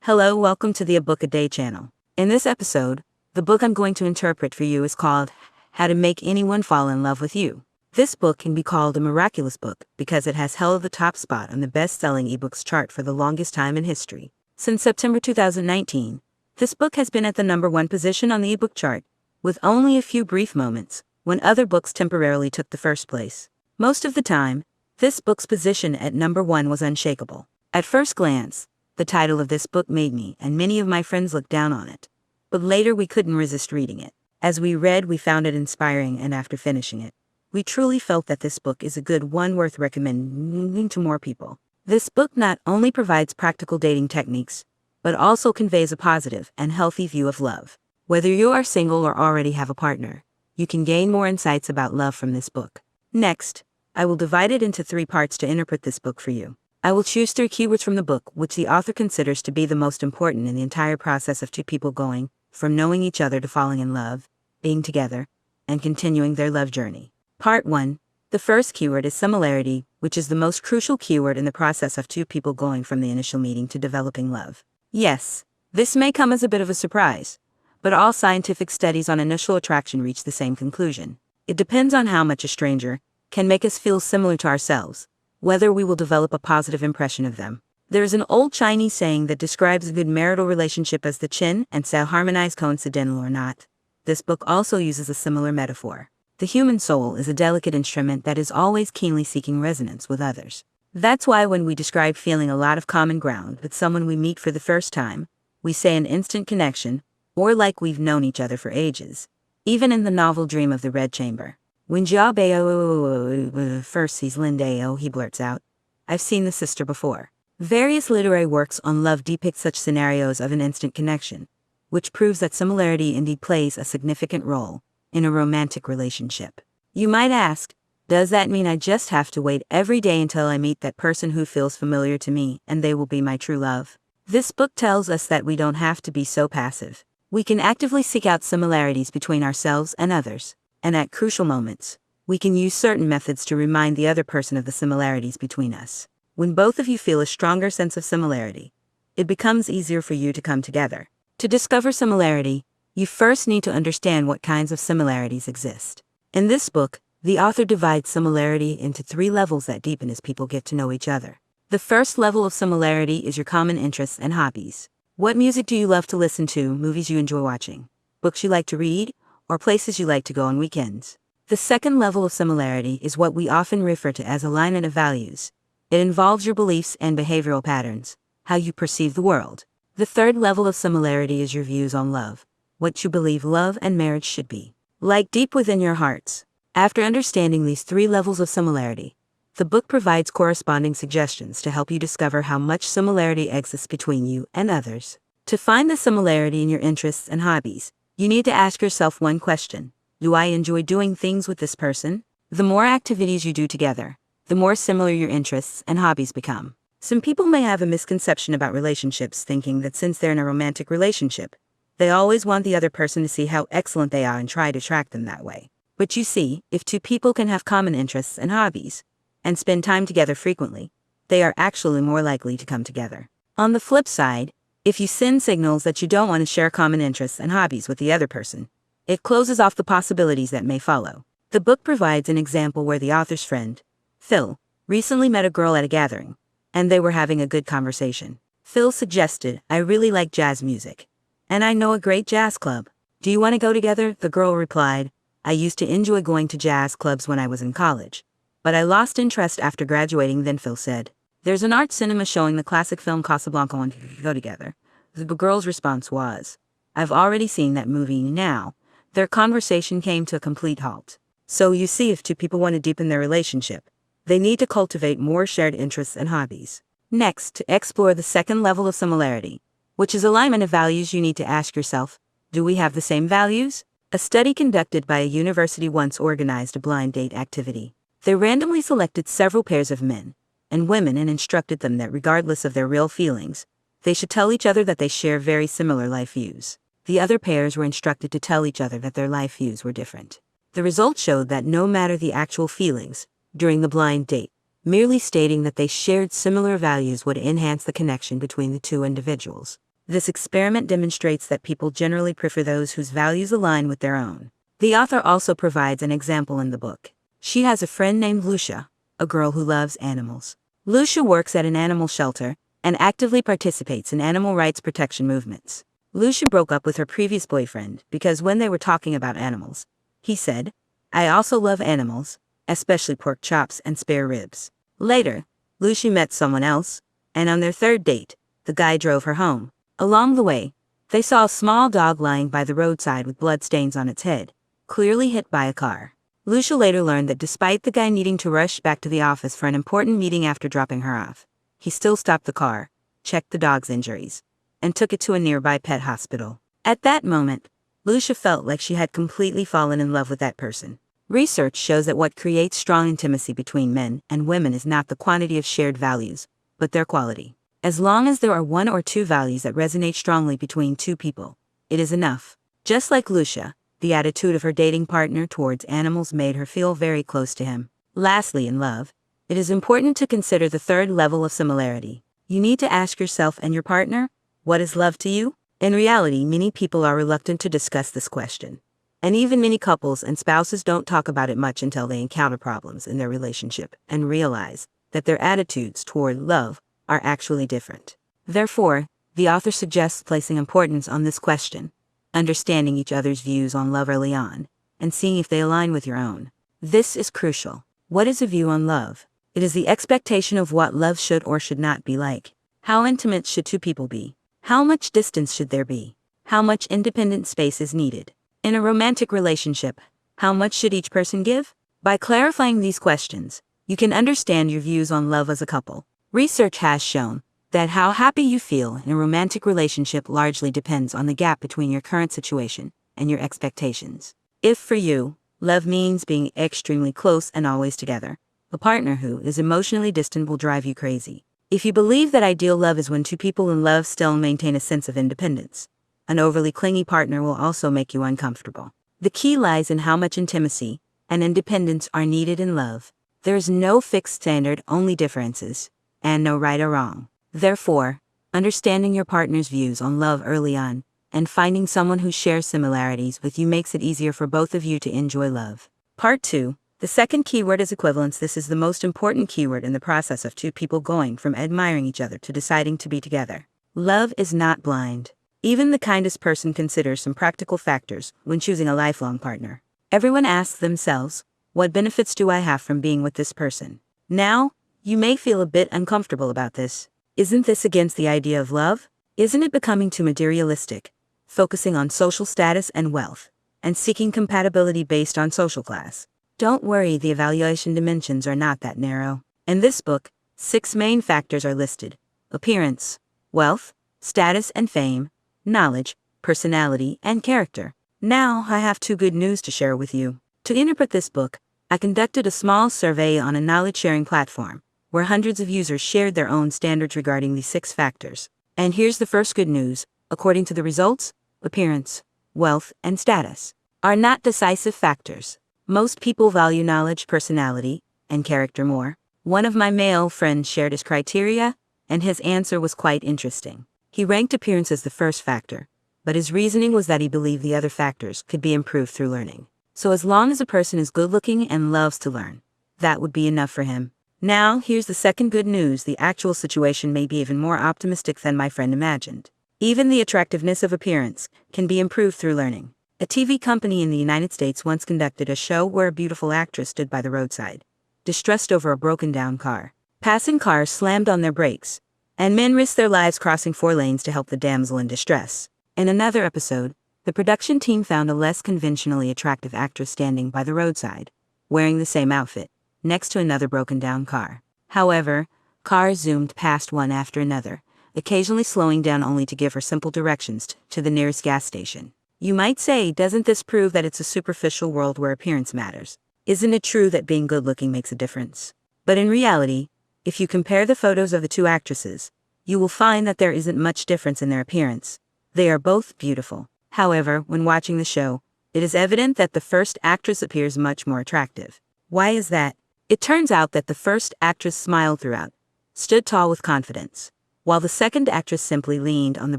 Hello, welcome to the A Book a Day channel. In this episode, the book I'm going to interpret for you is called How to Make Anyone Fall in Love with You. This book can be called a miraculous book because it has held the top spot on the best-selling ebooks chart for the longest time in history. Since September 2019, this book has been at the #1 position on the ebook chart, with only a few brief moments when other books temporarily took the first place. Most of the time, this book's position at #1 was unshakable. At first glance, the title of this book made me and many of my friends look down on it, but later we couldn't resist reading it. As we read, we found it inspiring, and after finishing it, we truly felt that this book is a good one worth recommending to more people. This book not only provides practical dating techniques, but also conveys a positive and healthy view of love. Whether you are single or already have a partner, you can gain more insights about love from this book. Next, I will divide it into 3 parts to interpret this book for you. I will choose 3 keywords from the book which the author considers to be the most important in the entire process of 2 people going from knowing each other to falling in love, being together, and continuing their love journey. Part 1. The first keyword is similarity, which is the most crucial keyword in the process of 2 people going from the initial meeting to developing love. Yes, this may come as a bit of a surprise, but all scientific studies on initial attraction reach the same conclusion. It depends on how much a stranger can make us feel similar to ourselves, whether we will develop a positive impression of them. There is an old Chinese saying that describes a good marital relationship as the chin and sao harmonize coincidental or not. This book also uses a similar metaphor. The human soul is a delicate instrument that is always keenly seeking resonance with others. That's why when we describe feeling a lot of common ground with someone we meet for the first time, we say an instant connection, or like we've known each other for ages. Even in the novel Dream of the Red Chamber, when Jia Bao first sees Lin Dao, he blurts out, "I've seen the sister before." Various literary works on love depict such scenarios of an instant connection, which proves that similarity indeed plays a significant role in a romantic relationship. You might ask, does that mean I just have to wait every day until I meet that person who feels familiar to me and they will be my true love? This book tells us that we don't have to be so passive. We can actively seek out similarities between ourselves and others. And at crucial moments, we can use certain methods to remind the other person of the similarities between us. When both of you feel a stronger sense of similarity, it becomes easier for you to come together. To discover similarity, you first need to understand what kinds of similarities exist. In this book, the author divides similarity into 3 levels that deepen as people get to know each other. The first level of similarity is your common interests and hobbies. What music do you love to listen to, movies you enjoy watching, books you like to read, or places you like to go on weekends? The second level of similarity is what we often refer to as alignment of values. It involves your beliefs and behavioral patterns, how you perceive the world. The third level of similarity is your views on love, what you believe love and marriage should be like deep within your hearts. After understanding these 3 levels of similarity, the book provides corresponding suggestions to help you discover how much similarity exists between you and others. To find the similarity in your interests and hobbies, you need to ask yourself one question: do I enjoy doing things with this person? The more activities you do together, the more similar your interests and hobbies become. Some people may have a misconception about relationships, thinking that since they're in a romantic relationship, they always want the other person to see how excellent they are and try to attract them that way. But you see, if 2 people can have common interests and hobbies, and spend time together frequently, they are actually more likely to come together. On the flip side, if you send signals that you don't want to share common interests and hobbies with the other person, it closes off the possibilities that may follow. The book provides an example where the author's friend, Phil, recently met a girl at a gathering, and they were having a good conversation. Phil suggested, "I really like jazz music, and I know a great jazz club. Do you want to go together?" The girl replied, "I used to enjoy going to jazz clubs when I was in college, but I lost interest after graduating." Then Phil said, "There's an art cinema showing the classic film Casablanca. Want to go together?" The girl's response was, "I've already seen that movie now." Their conversation came to a complete halt. So you see, if 2 people want to deepen their relationship, they need to cultivate more shared interests and hobbies. Next, to explore the second level of similarity, which is alignment of values, you need to ask yourself, do we have the same values? A study conducted by a university once organized a blind date activity. They randomly selected several pairs of men and women and instructed them that regardless of their real feelings, they should tell each other that they share very similar life views. The other pairs were instructed to tell each other that their life views were different. The results showed that no matter the actual feelings during the blind date, merely stating that they shared similar values would enhance the connection between the 2 individuals. This experiment demonstrates that people generally prefer those whose values align with their own. The author also provides an example in the book. She has a friend named Lucia, a girl who loves animals. Lucia works at an animal shelter and actively participates in animal rights protection movements. Lucia broke up with her previous boyfriend because when they were talking about animals, he said, "I also love animals, especially pork chops and spare ribs." Later, Lucia met someone else, and on their third date, the guy drove her home. Along the way, they saw a small dog lying by the roadside with blood stains on its head, clearly hit by a car. Lucia later learned that despite the guy needing to rush back to the office for an important meeting after dropping her off, he still stopped the car, checked the dog's injuries, and took it to a nearby pet hospital. At that moment, Lucia felt like she had completely fallen in love with that person. Research shows that what creates strong intimacy between men and women is not the quantity of shared values, but their quality. As long as there are one or two values that resonate strongly between two people, it is enough. Just like Lucia, the attitude of her dating partner towards animals made her feel very close to him. Lastly, in love, it is important to consider the third level of similarity. You need to ask yourself and your partner, what is love to you? In reality, many people are reluctant to discuss this question. And even many couples and spouses don't talk about it much until they encounter problems in their relationship and realize that their attitudes toward love are actually different. Therefore, the author suggests placing importance on this question, understanding each other's views on love early on, and seeing if they align with your own. This is crucial. What is a view on love? It is the expectation of what love should or should not be like. How intimate should two people be? How much distance should there be? How much independent space is needed? In a romantic relationship, how much should each person give? By clarifying these questions, you can understand your views on love as a couple. Research has shown that how happy you feel in a romantic relationship largely depends on the gap between your current situation and your expectations. If for you, love means being extremely close and always together, a partner who is emotionally distant will drive you crazy. If you believe that ideal love is when two people in love still maintain a sense of independence, an overly clingy partner will also make you uncomfortable. The key lies in how much intimacy and independence are needed in love. There is no fixed standard, only differences, and no right or wrong. Therefore, understanding your partner's views on love early on and finding someone who shares similarities with you makes it easier for both of you to enjoy love. Part 2. The second keyword is equivalence. This is the most important keyword in the process of two people going from admiring each other to deciding to be together. Love is not blind. Even the kindest person considers some practical factors when choosing a lifelong partner. Everyone asks themselves, what benefits do I have from being with this person? Now, you may feel a bit uncomfortable about this. Isn't this against the idea of love? Isn't it becoming too materialistic, focusing on social status and wealth, and seeking compatibility based on social class? Don't worry, the evaluation dimensions are not that narrow. In this book, 6 main factors are listed: appearance, wealth, status and fame, knowledge, personality, and character. Now, I have 2 good news to share with you. To interpret this book, I conducted a small survey on a knowledge-sharing platform, where hundreds of users shared their own standards regarding these 6 factors. And here's the first good news. According to the results, appearance, wealth, and status are not decisive factors. Most people value knowledge, personality, and character more. One of my male friends shared his criteria, and his answer was quite interesting. He ranked appearance as the first factor, but his reasoning was that he believed the other factors could be improved through learning. So as long as a person is good-looking and loves to learn, that would be enough for him. Now, here's the second good news. The actual situation may be even more optimistic than my friend imagined. Even the attractiveness of appearance can be improved through learning. A TV company in the United States once conducted a show where a beautiful actress stood by the roadside, distressed over a broken-down car. Passing cars slammed on their brakes, and men risked their lives crossing 4 lanes to help the damsel in distress. In another episode, the production team found a less conventionally attractive actress standing by the roadside, wearing the same outfit, next to another broken-down car. However, cars zoomed past one after another, occasionally slowing down only to give her simple directions to the nearest gas station. You might say, doesn't this prove that it's a superficial world where appearance matters? Isn't it true that being good-looking makes a difference? But in reality, if you compare the photos of the 2 actresses, you will find that there isn't much difference in their appearance. They are both beautiful. However, when watching the show, it is evident that the first actress appears much more attractive. Why is that? It turns out that the first actress smiled throughout, stood tall with confidence, while the second actress simply leaned on the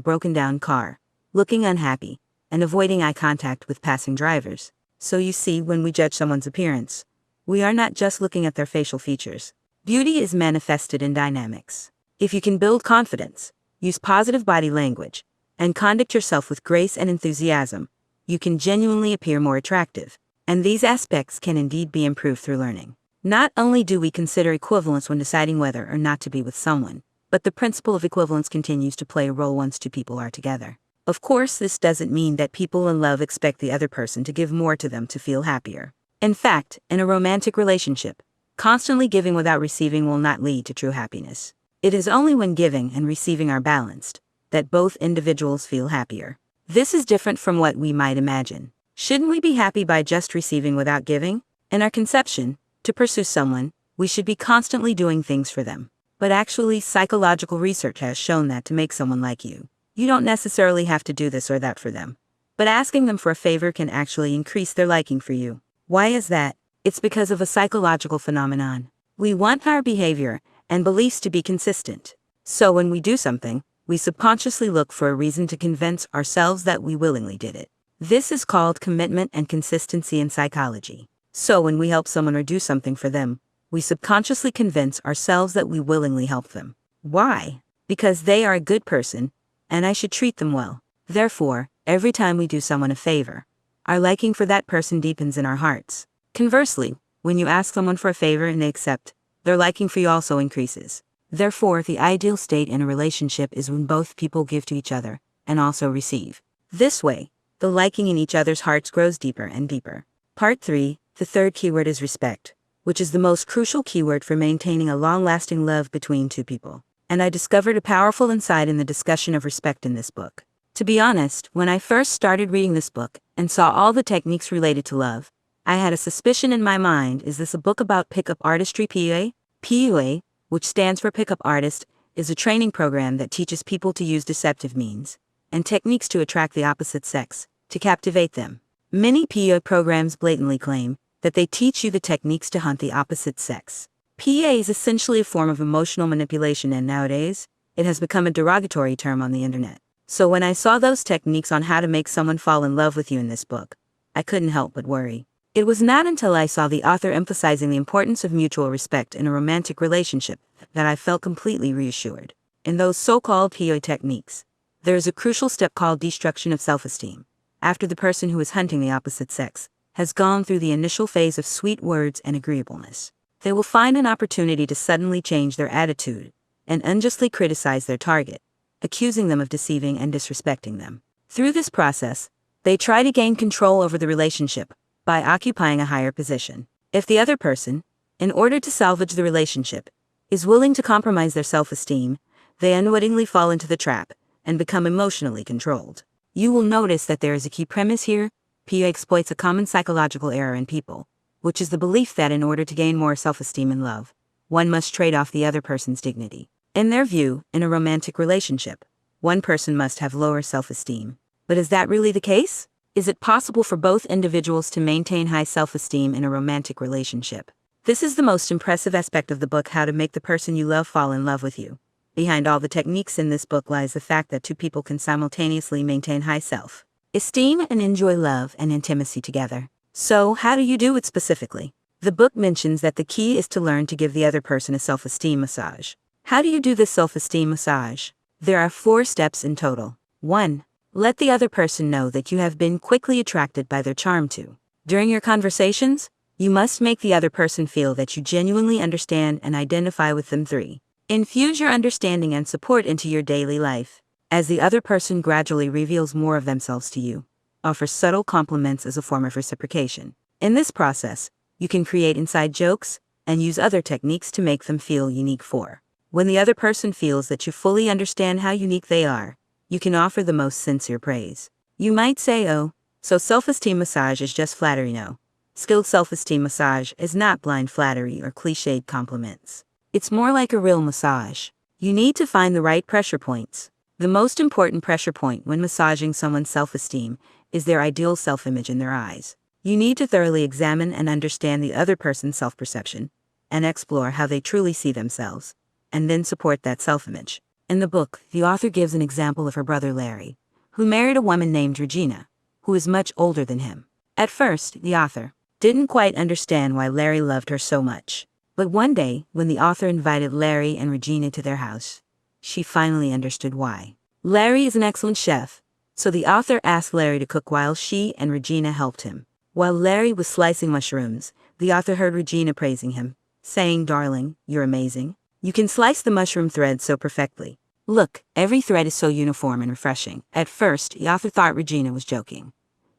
broken-down car, looking unhappy, and avoiding eye contact with passing drivers. So you see, when we judge someone's appearance, we are not just looking at their facial features. Beauty is manifested in dynamics. If you can build confidence, use positive body language, and conduct yourself with grace and enthusiasm, you can genuinely appear more attractive. And these aspects can indeed be improved through learning. Not only do we consider equivalence when deciding whether or not to be with someone, but the principle of equivalence continues to play a role once two people are together. Of course, this doesn't mean that people in love expect the other person to give more to them to feel happier. In fact, in a romantic relationship, constantly giving without receiving will not lead to true happiness. It is only when giving and receiving are balanced that both individuals feel happier. This is different from what we might imagine. Shouldn't we be happy by just receiving without giving? In our conception, to pursue someone, we should be constantly doing things for them. But actually, psychological research has shown that to make someone like you, you don't necessarily have to do this or that for them. But asking them for a favor can actually increase their liking for you. Why is that? It's because of a psychological phenomenon. We want our behavior and beliefs to be consistent. So when we do something, we subconsciously look for a reason to convince ourselves that we willingly did it. This is called commitment and consistency in psychology. So when we help someone or do something for them, we subconsciously convince ourselves that we willingly help them. Why? Because they are a good person, and I should treat them well. Therefore, every time we do someone a favor, our liking for that person deepens in our hearts. Conversely, when you ask someone for a favor and they accept, their liking for you also increases. Therefore, the ideal state in a relationship is when both people give to each other and also receive. This way, the liking in each other's hearts grows deeper and deeper. Part 3, the third keyword is respect, which is the most crucial keyword for maintaining a long-lasting love between two people. And I discovered a powerful insight in the discussion of respect in this book. To be honest, when I first started reading this book and saw all the techniques related to love, I had a suspicion in my mind, is this a book about pickup artistry? PUA? PUA, which stands for Pickup Artist, is a training program that teaches people to use deceptive means and techniques to attract the opposite sex, to captivate them. Many PUA programs blatantly claim that they teach you the techniques to hunt the opposite sex. PUA is essentially a form of emotional manipulation, and nowadays, it has become a derogatory term on the internet. So when I saw those techniques on how to make someone fall in love with you in this book, I couldn't help but worry. It was not until I saw the author emphasizing the importance of mutual respect in a romantic relationship that I felt completely reassured. In those so-called PUA techniques, there is a crucial step called destruction of self-esteem. After the person who is hunting the opposite sex has gone through the initial phase of sweet words and agreeableness, they will find an opportunity to suddenly change their attitude and unjustly criticize their target, accusing them of deceiving and disrespecting them. Through this process, they try to gain control over the relationship by occupying a higher position. If the other person, in order to salvage the relationship, is willing to compromise their self-esteem, they unwittingly fall into the trap and become emotionally controlled. You will notice that there is a key premise here. PUA exploits a common psychological error in people, which is the belief that in order to gain more self-esteem in love, one must trade off the other person's dignity. In their view, in a romantic relationship, one person must have lower self-esteem. But is that really the case? Is it possible for both individuals to maintain high self-esteem in a romantic relationship? This is the most impressive aspect of the book, How to Make the Person You Love Fall in Love with You. Behind all the techniques in this book lies the fact that two people can simultaneously maintain high self-esteem and enjoy love and intimacy together. So, how do you do it specifically? The book mentions that the key is to learn to give the other person a self-esteem massage. How do you do this self-esteem massage? There are 4 steps in total. 1. Let the other person know that you have been quickly attracted by their charm. 2. During your conversations, you must make the other person feel that you genuinely understand and identify with them. 3. Infuse your understanding and support into your daily life. As the other person gradually reveals more of themselves to you, offer subtle compliments as a form of reciprocation. In this process, you can create inside jokes and use other techniques to make them feel unique. 4. When the other person feels that you fully understand how unique they are, you can offer the most sincere praise. You might say, oh, so self-esteem massage is just flattery. No. Skilled self-esteem massage is not blind flattery or cliched compliments. It's more like a real massage. You need to find the right pressure points. The most important pressure point when massaging someone's self-esteem is their ideal self-image in their eyes. You need to thoroughly examine and understand the other person's self-perception and explore how they truly see themselves, and then support that self-image. In the book, the author gives an example of her brother Larry, who married a woman named Regina, who is much older than him. At first, the author didn't quite understand why Larry loved her so much. But one day, when the author invited Larry and Regina to their house, she finally understood why. Larry is an excellent chef, so the author asked Larry to cook while she and Regina helped him. While Larry was slicing mushrooms, the author heard Regina praising him, saying, "Darling, you're amazing. You can slice the mushroom thread so perfectly. Look, every thread is so uniform and refreshing." At first, the author thought Regina was joking.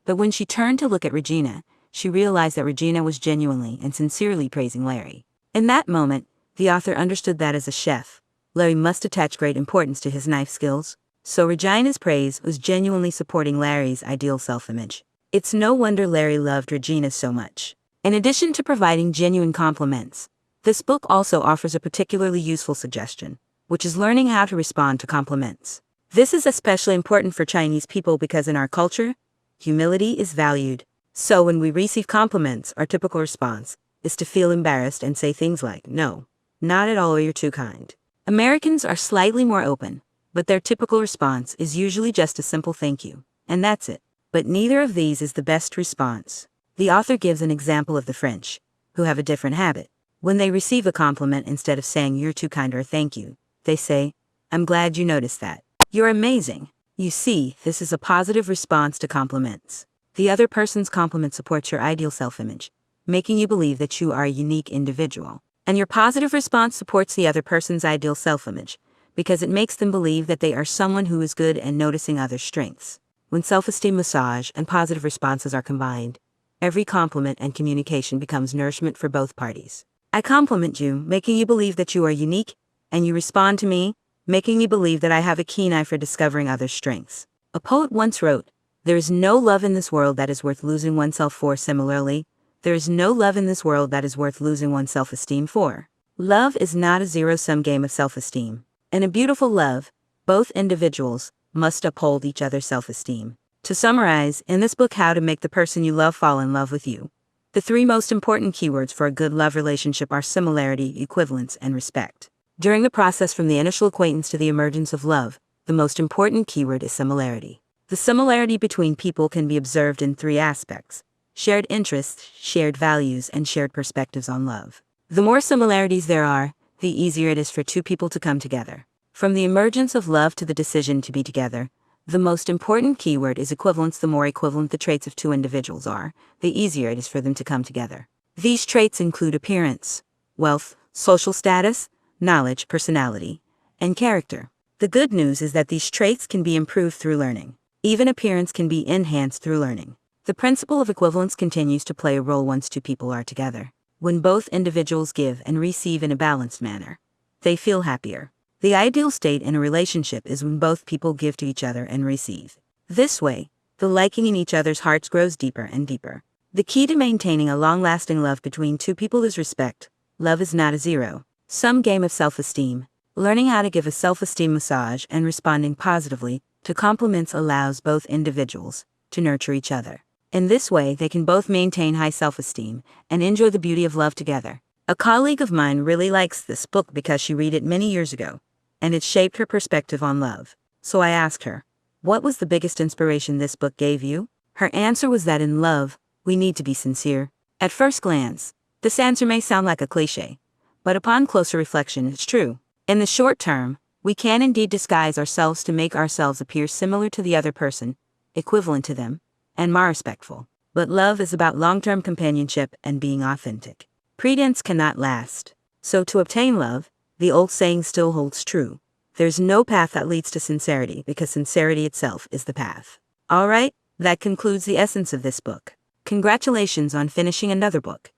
But when she turned to look at Regina, she realized that Regina was genuinely and sincerely praising Larry. In that moment, the author understood that as a chef, Larry must attach great importance to his knife skills. So Regina's praise was genuinely supporting Larry's ideal self-image. It's no wonder Larry loved Regina so much. In addition to providing genuine compliments, this book also offers a particularly useful suggestion, which is learning how to respond to compliments. This is especially important for Chinese people because in our culture, humility is valued. So when we receive compliments, our typical response is to feel embarrassed and say things like, "No, not at all, or you're too kind." Americans are slightly more open, but their typical response is usually just a simple thank you, and that's it. But neither of these is the best response. The author gives an example of the French, who have a different habit. When they receive a compliment, instead of saying "you're too kind" or "thank you," they say, "I'm glad you noticed that. You're amazing." You see, this is a positive response to compliments. The other person's compliment supports your ideal self-image, making you believe that you are a unique individual. And your positive response supports the other person's ideal self-image, because it makes them believe that they are someone who is good and noticing others' strengths. When self-esteem massage and positive responses are combined, every compliment and communication becomes nourishment for both parties. I compliment you, making you believe that you are unique, and you respond to me, making me believe that I have a keen eye for discovering others' strengths. A poet once wrote, "There is no love in this world that is worth losing oneself for." Similarly, there is no love in this world that is worth losing one's self-esteem for. Love is not a zero-sum game of self-esteem. In a beautiful love, both individuals must uphold each other's self-esteem. To summarize, in this book, How to Make the Person You Love Fall in Love with You, the three most important keywords for a good love relationship are similarity, equivalence, and respect. During the process from the initial acquaintance to the emergence of love, the most important keyword is similarity. The similarity between people can be observed in three aspects: shared interests, shared values, and shared perspectives on love. The more similarities there are, the easier it is for two people to come together. From the emergence of love to the decision to be together, the most important keyword is equivalence. The more equivalent the traits of two individuals are, the easier it is for them to come together. These traits include appearance, wealth, social status, knowledge, personality, and character. The good news is that these traits can be improved through learning. Even appearance can be enhanced through learning. The principle of equivalence continues to play a role once two people are together. When both individuals give and receive in a balanced manner, they feel happier. The ideal state in a relationship is when both people give to each other and receive. This way, the liking in each other's hearts grows deeper and deeper. The key to maintaining a long-lasting love between two people is respect. Love is not a zero-sum game of self-esteem. Learning how to give a self-esteem massage and responding positively to compliments allows both individuals to nurture each other. In this way, they can both maintain high self-esteem and enjoy the beauty of love together. A colleague of mine really likes this book because she read it many years ago, and it shaped her perspective on love. So I asked her, what was the biggest inspiration this book gave you? Her answer was that in love, we need to be sincere. At first glance, this answer may sound like a cliche, but upon closer reflection, it's true. In the short term, we can indeed disguise ourselves to make ourselves appear similar to the other person, equivalent to them, and more respectful. But love is about long-term companionship and being authentic. Pretense cannot last. So to obtain love, the old saying still holds true. There's no path that leads to sincerity because sincerity itself is the path. All right, that concludes the essence of this book. Congratulations on finishing another book.